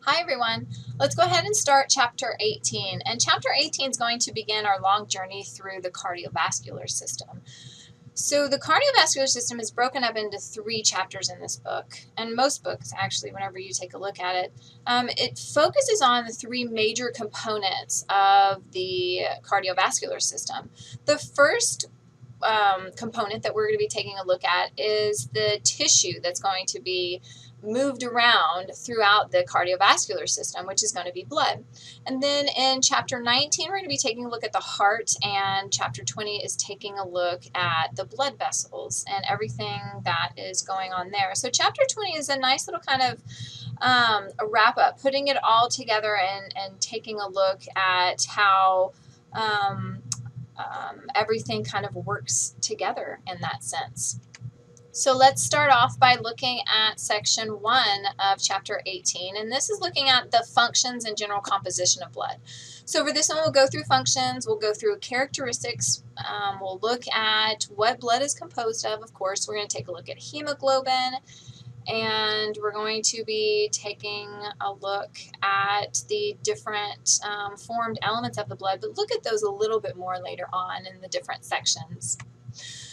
Hi everyone. Let's go ahead and start chapter 18. And chapter 18 is going to begin our long journey through the cardiovascular system. So the cardiovascular system is broken up into 3 chapters in this book, and most books actually, whenever you take a look at it. It focuses on the 3 major components of the cardiovascular system. The first component that we're going to be taking a look at is the tissue that's going to be moved around throughout the cardiovascular system, which is going to be blood. And then in chapter 19, we're going to be taking a look at the heart, and chapter 20 is taking a look at the blood vessels and everything that is going on there. So chapter 20 is a nice little kind of a wrap up, putting it all together and taking a look at how everything kind of works together in that sense. So let's start off by looking at section 1 of chapter 18, and this is looking at the functions and general composition of blood. So for this one, we'll go through functions, we'll go through characteristics, we'll look at what blood is composed of course. We're going to take a look at hemoglobin, and we're going to be taking a look at the different formed elements of the blood, but look at those a little bit more later on in the different sections.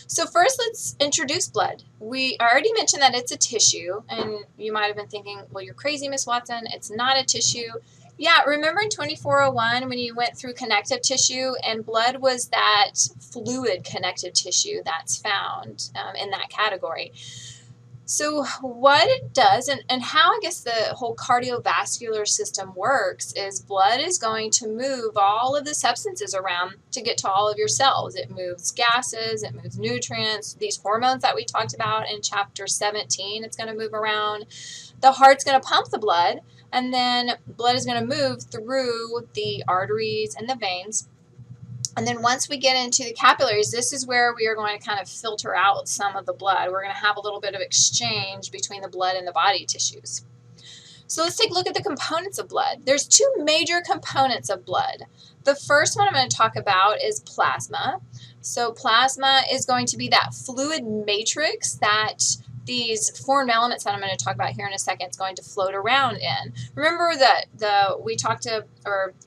So first, let's introduce blood. We already mentioned that it's a tissue, and you might have been thinking, well, you're crazy, Miss Watson, it's not a tissue. Yeah, remember in 2401 when you went through connective tissue, and blood was that fluid connective tissue that's found in that category. So what it does, and how I guess the whole cardiovascular system works, is blood is going to move all of the substances around to get to all of your cells. It moves gases, it moves nutrients, these hormones that we talked about in chapter 17, it's going to move around. The heart's going to pump the blood, and then blood is going to move through the arteries and the veins. And then once we get into the capillaries, this is where we are going to kind of filter out some of the blood. We're going to have a little bit of exchange between the blood and the body tissues. So let's take a look at the components of blood. There's 2 major components of blood. The first one I'm going to talk about is plasma. So plasma is going to be that fluid matrix that these formed elements that I'm going to talk about here in a second is going to float around in. Remember that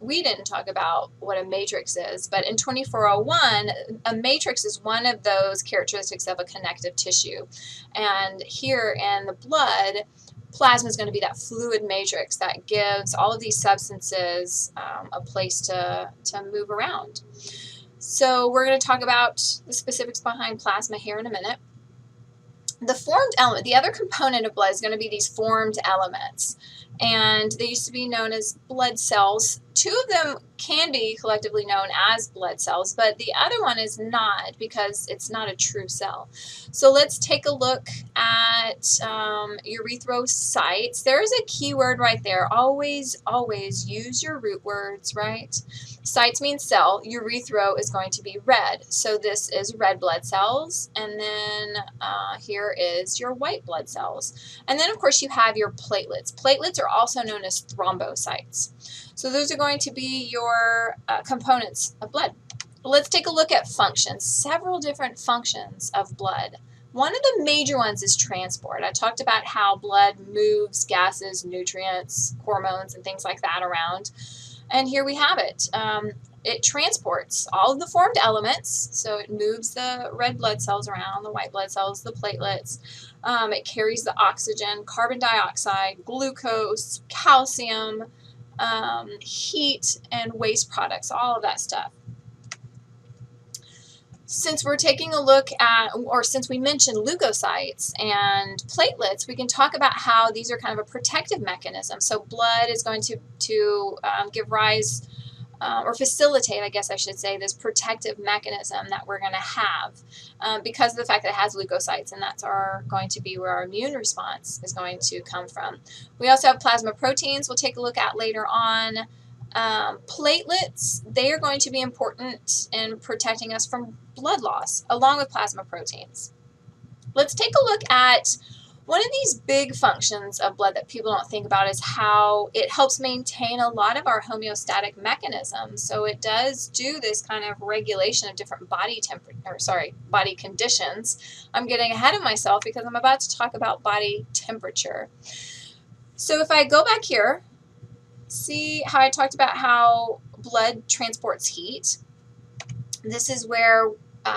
we didn't talk about what a matrix is, but in 2401, a matrix is one of those characteristics of a connective tissue. And here in the blood, plasma is going to be that fluid matrix that gives all of these substances a place to move around. So we're going to talk about the specifics behind plasma here in a minute. The formed element, the other component of blood is going to be these formed elements, and they used to be known as blood cells. 2 of them can be collectively known as blood cells, but the other one is not, because it's not a true cell. So let's take a look at erythrocytes. There's a key word right there. Always use your root words, right? Cytes means cell. Urethro is going to be red. So this is red blood cells, and then here is your white blood cells. And then, of course, you have your platelets. Platelets are also known as thrombocytes. So those are going to be your components of blood. Let's take a look at functions, several different functions of blood. One of the major ones is transport. I talked about how blood moves gases, nutrients, hormones, and things like that around. And here we have it. It transports all of the formed elements, so it moves the red blood cells around, the white blood cells, the platelets. It carries the oxygen, carbon dioxide, glucose, calcium, heat, and waste products, all of that stuff. Since we're taking a look at, or since we mentioned leukocytes and platelets, we can talk about how these are kind of a protective mechanism. So blood is going to give rise or facilitate, I guess I should say, this protective mechanism that we're going to have because of the fact that it has leukocytes, and that's going to be where our immune response is going to come from. We also have plasma proteins we'll take a look at later on. Platelets, they are going to be important in protecting us from blood loss, along with plasma proteins. Let's take a look at one of these big functions of blood that people don't think about is how it helps maintain a lot of our homeostatic mechanisms. So it does do this kind of regulation of different body conditions. I'm getting ahead of myself because I'm about to talk about body temperature. So if I go back here, See how I talked about how blood transports heat? This is where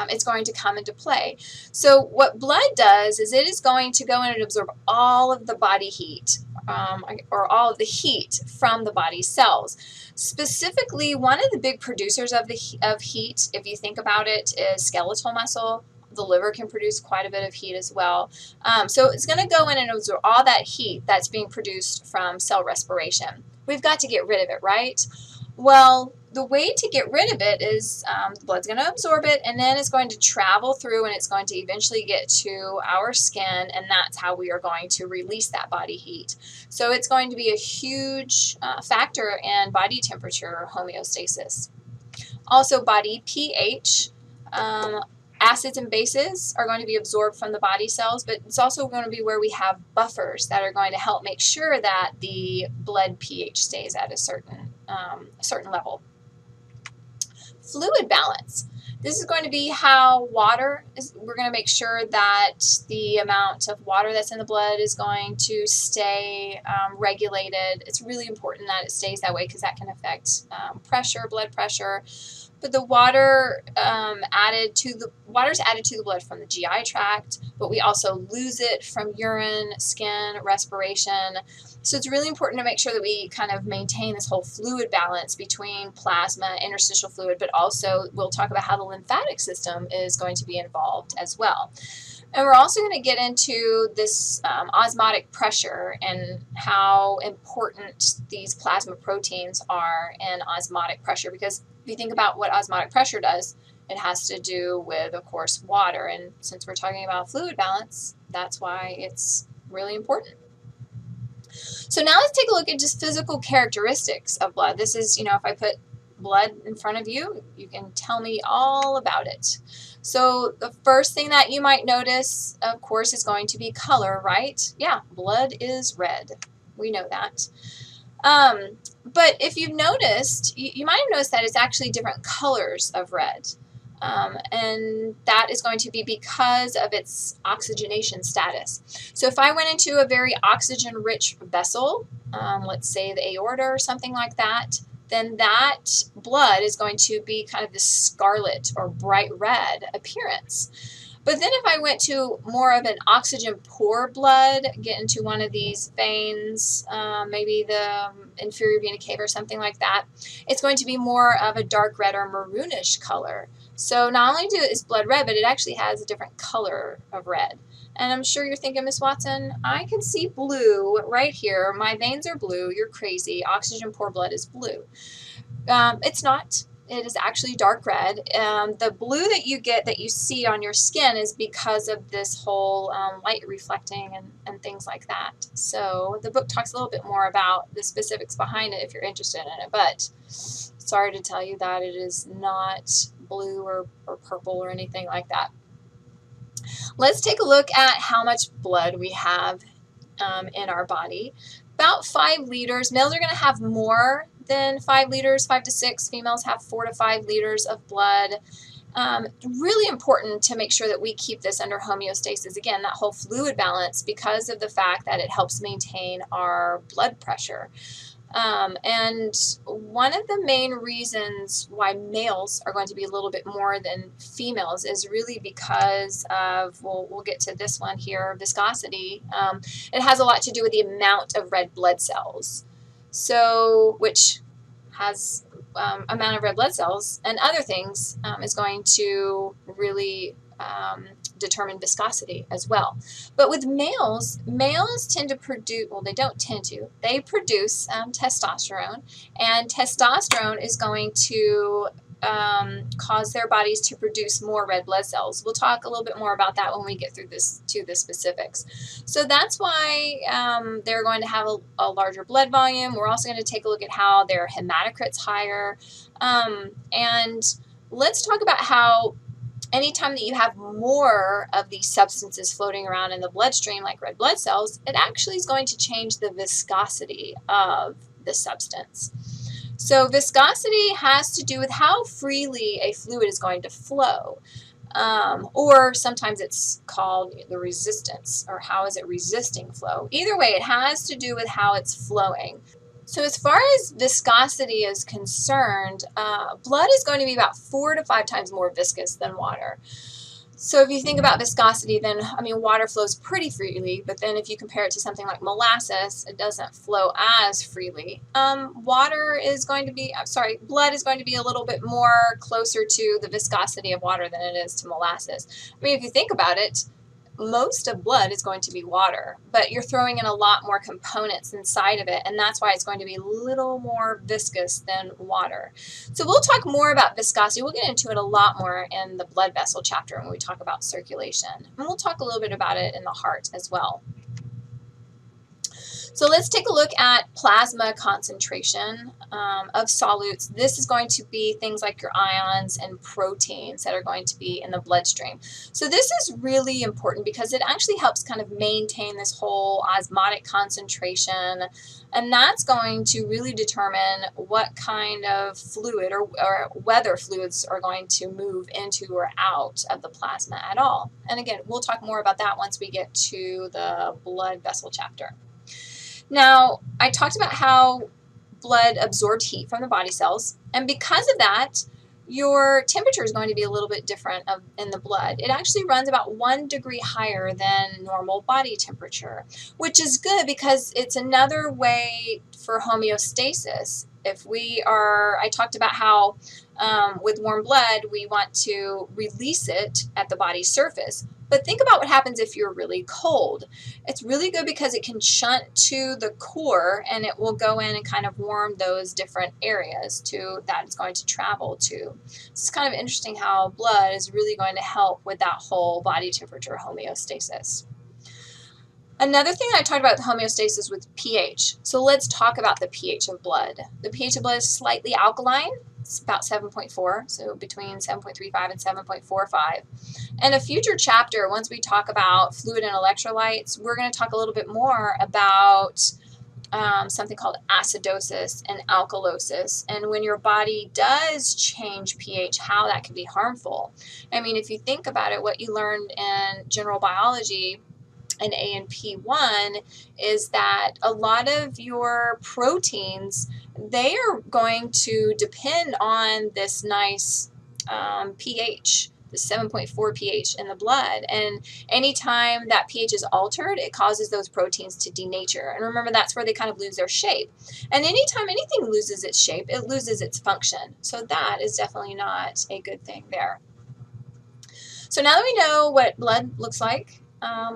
it's going to come into play. So what blood does is it is going to go in and absorb all of the body heat, or all of the heat from the body cells. Specifically, one of the big producers of heat, if you think about it, is skeletal muscle. The liver can produce quite a bit of heat as well. So it's going to go in and absorb all that heat that's being produced from cell respiration. We've got to get rid of it, right? Well, the way to get rid of it is the blood's going to absorb it, and then it's going to travel through, and it's going to eventually get to our skin, and that's how we are going to release that body heat. So it's going to be a huge factor in body temperature homeostasis. Also, body pH. Acids and bases are going to be absorbed from the body cells, but it's also going to be where we have buffers that are going to help make sure that the blood pH stays at a certain level. Fluid balance. This is going to be how water is. We're going to make sure that the amount of water that's in the blood is going to stay regulated. It's really important that it stays that way because that can affect pressure, blood pressure. But the water's added to the blood from the GI tract, but we also lose it from urine, skin, respiration. So it's really important to make sure that we kind of maintain this whole fluid balance between plasma, interstitial fluid, but also we'll talk about how the lymphatic system is going to be involved as well. And we're also going to get into this osmotic pressure and how important these plasma proteins are in osmotic pressure, because if you think about what osmotic pressure does, it has to do with, of course, water. And since we're talking about fluid balance, that's why it's really important. So now let's take a look at just physical characteristics of blood. This is, if I put blood in front of you, you can tell me all about it. So the first thing that you might notice, of course, is going to be color, right? Yeah, blood is red. We know that. But if you've noticed, you might have noticed that it's actually different colors of red. And that is going to be because of its oxygenation status. So if I went into a very oxygen-rich vessel, let's say the aorta or something like that, then that blood is going to be kind of this scarlet or bright red appearance. But then if I went to more of an oxygen-poor blood, get into one of these veins, maybe the inferior vena cava or something like that, it's going to be more of a dark red or maroonish color. So not only is blood red, but it actually has a different color of red. And I'm sure you're thinking, Miss Watson, I can see blue right here. My veins are blue. You're crazy. Oxygen-poor blood is blue. It's not. It is actually dark red. The blue that you get, that you see on your skin, is because of this whole light reflecting and things like that. So the book talks a little bit more about the specifics behind it if you're interested in it. But sorry to tell you that it is not blue or purple or anything like that. Let's take a look at how much blood we have in our body. About 5 liters. Males are going to have more than 5 liters, 5 to 6. Females have 4 to 5 liters of blood. Really important to make sure that we keep this under homeostasis. Again, that whole fluid balance, because of the fact that it helps maintain our blood pressure. And one of the main reasons why males are going to be a little bit more than females is really because of, we'll get to this one here, viscosity. It has a lot to do with the amount of red blood cells. So, which has amount of red blood cells and other things is going to really determine viscosity as well. But with males tend to produce, well, they don't tend to, they produce testosterone, and testosterone is going to cause their bodies to produce more red blood cells. We'll talk a little bit more about that when we get through to the specifics. So that's why they're going to have a larger blood volume. We're also going to take a look at how their hematocrit's higher. And let's talk about how anytime that you have more of these substances floating around in the bloodstream, like red blood cells, it actually is going to change the viscosity of the substance. So viscosity has to do with how freely a fluid is going to flow. Or sometimes it's called the resistance, or how is it resisting flow. Either way, it has to do with how it's flowing. So as far as viscosity is concerned, blood is going to be about 4 to 5 times more viscous than water. So if you think about viscosity, then, I mean, water flows pretty freely, but then if you compare it to something like molasses, it doesn't flow as freely. Blood is going to be a little bit more closer to the viscosity of water than it is to molasses. I mean, if you think about it, most of blood is going to be water, but you're throwing in a lot more components inside of it, and that's why it's going to be a little more viscous than water. So we'll talk more about viscosity. We'll get into it a lot more in the blood vessel chapter when we talk about circulation, and we'll talk a little bit about it in the heart as well. So let's take a look at plasma concentration of solutes. This is going to be things like your ions and proteins that are going to be in the bloodstream. So this is really important because it actually helps kind of maintain this whole osmotic concentration, and that's going to really determine what kind of fluid or whether fluids are going to move into or out of the plasma at all. And again, we'll talk more about that once we get to the blood vessel chapter. Now, I talked about how blood absorbed heat from the body cells, and because of that, your temperature is going to be a little bit different in the blood. It actually runs about 1 degree higher than normal body temperature, which is good because it's another way for homeostasis. I talked about how with warm blood, we want to release it at the body's surface. But think about what happens if you're really cold. It's really good because it can shunt to the core, and it will go in and kind of warm those different areas that it's going to travel to. It's kind of interesting how blood is really going to help with that whole body temperature homeostasis. Another thing I talked about with homeostasis with pH. So let's talk about the pH of blood. The pH of blood is slightly alkaline. It's about 7.4, so between 7.35 and 7.45. In a future chapter, once we talk about fluid and electrolytes, we're going to talk a little bit more about something called acidosis and alkalosis, and when your body does change pH, how that can be harmful. I mean, if you think about it, what you learned in general biology in A&P1 is that a lot of your proteins, they are going to depend on this nice pH, the 7.4 pH in the blood, and anytime that pH is altered, it causes those proteins to denature. And remember, that's where they kind of lose their shape. And anytime anything loses its shape, it loses its function. So that is definitely not a good thing there. So now that we know what blood looks like,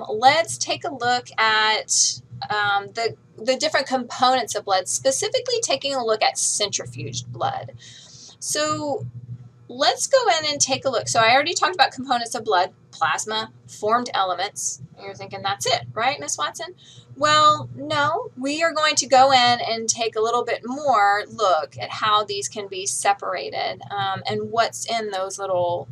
let's take a look at the different components of blood, specifically taking a look at centrifuged blood. So let's go in and take a look. So I already talked about components of blood: plasma, formed elements. And you're thinking, that's it, right, Miss Watson? Well, no, we are going to go in and take a little bit more look at how these can be separated and what's in those little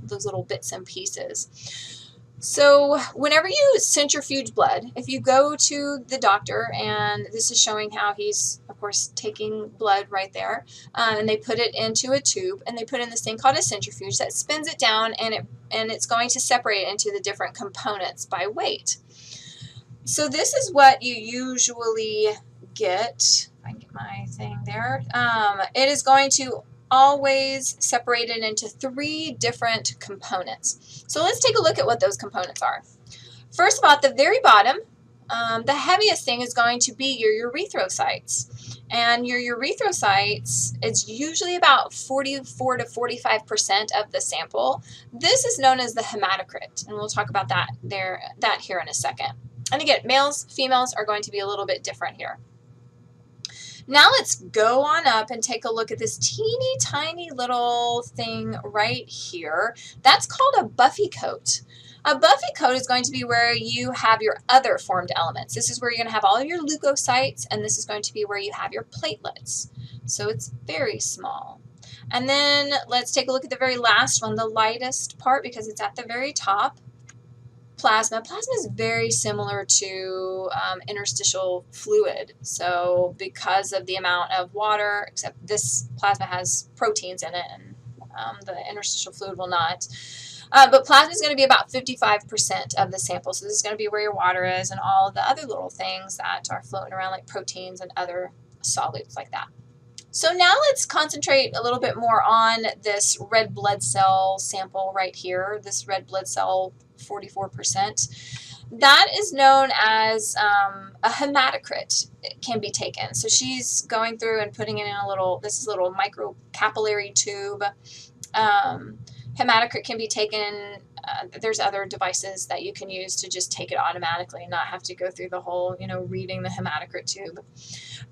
bits and pieces. So whenever you centrifuge blood, if you go to the doctor, and this is showing how he's, of course, taking blood right there, and they put it into a tube, and they put in this thing called a centrifuge that spins it down, and it's going to separate it into the different components by weight. So this is what you usually get. If I can get my thing there. It is going to always separated into 3 different components. So let's take a look at what those components are. First of all, at the very bottom, the heaviest thing is going to be your erythrocytes. And your erythrocytes, it's usually about 44 to 45% of the sample. This is known as the hematocrit, and we'll talk about that here in a second. And again, males, females are going to be a little bit different here. Now let's go on up and take a look at this teeny tiny little thing right here. That's called a buffy coat. A buffy coat is going to be where you have your other formed elements. This is where you're going to have all of your leukocytes, and this is going to be where you have your platelets. So it's very small. And then let's take a look at the very last one, the lightest part, because it's at the very top. Plasma. Plasma is very similar to interstitial fluid. So because of the amount of water, except this plasma has proteins in it, and the interstitial fluid will not. But plasma is going to be about 55% of the sample. So this is going to be where your water is and all the other little things that are floating around, like proteins and other solutes like that. So now let's concentrate a little bit more on this red blood cell sample right here, this red blood cell 44%. That is known as a hematocrit. It can be taken. So she's going through and putting it in a little, this is a little microcapillary tube. Hematocrit can be taken. There's other devices that you can use to just take it automatically and not have to go through the whole, reading the hematocrit tube.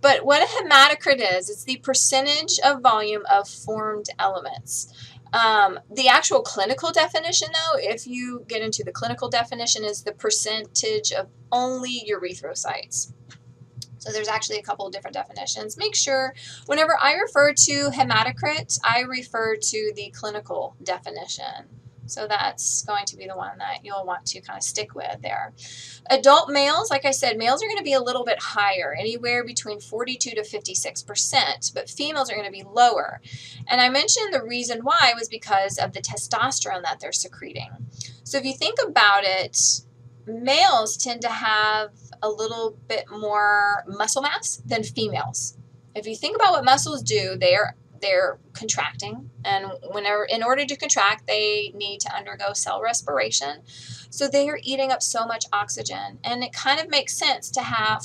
But what a hematocrit is, it's the percentage of volume of formed elements. The actual clinical definition, though, if you get into the clinical definition, is the percentage of only erythrocytes. So there's actually a couple of different definitions. Make sure whenever I refer to hematocrit, I refer to the clinical definition. So that's going to be the one that you'll want to kind of stick with there. Adult males, like I said, males are going to be a little bit higher, anywhere between 42 to 56%, but females are going to be lower. And I mentioned the reason why was because of the testosterone that they're secreting. So if you think about it, males tend to have a little bit more muscle mass than females. If you think about what muscles do, they're contracting, and in order to contract, they need to undergo cell respiration. So they are eating up so much oxygen, and it kind of makes sense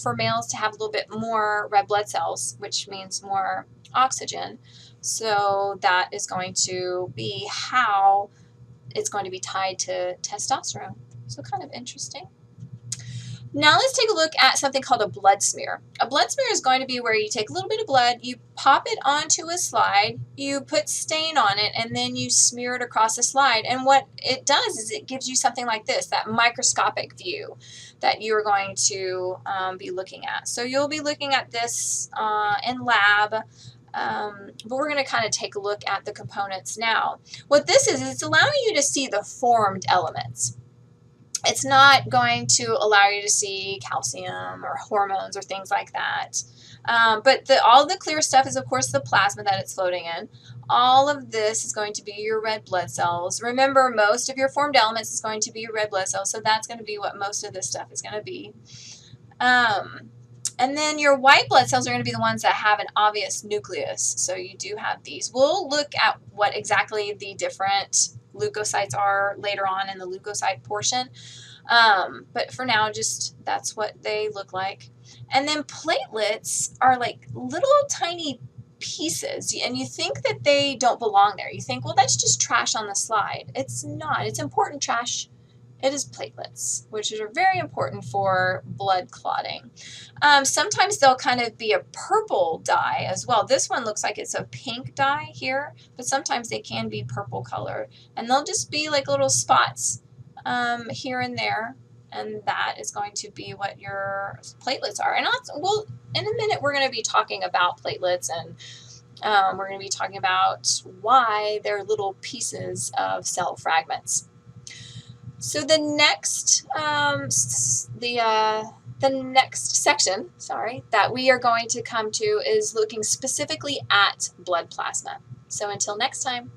for males to have a little bit more red blood cells, which means more oxygen. So that is going to be how it's going to be tied to testosterone. So kind of interesting. Now let's take a look at something called a blood smear. A blood smear is going to be where you take a little bit of blood, you pop it onto a slide, you put stain on it, and then you smear it across the slide. And what it does is it gives you something like this, that microscopic view that you're going to be looking at. So you'll be looking at this in lab. But we're going to kind of take a look at the components now. What this is, it's allowing you to see the formed elements. It's not going to allow you to see calcium or hormones or things like that. But all the clear stuff is, of course, the plasma that it's floating in. All of this is going to be your red blood cells. Remember, most of your formed elements is going to be your red blood cells, so that's going to be what most of this stuff is going to be. And then your white blood cells are going to be the ones that have an obvious nucleus. So you do have these. We'll look at what exactly the different leukocytes are later on in the leukocyte portion. But for now, just that's what they look like. And then platelets are like little tiny pieces, and you think that they don't belong there. You think, well, that's just trash on the slide. It's not. It's important trash. It is platelets, which are very important for blood clotting. Sometimes they'll kind of be a purple dye as well. This one looks like it's a pink dye here, but sometimes they can be purple color. And they'll just be like little spots here and there. And that is going to be what your platelets are. And in a minute, we're going to be talking about platelets, and we're going to be talking about why they're little pieces of cell fragments. So the next section, that we are going to come to is looking specifically at blood plasma. So until next time.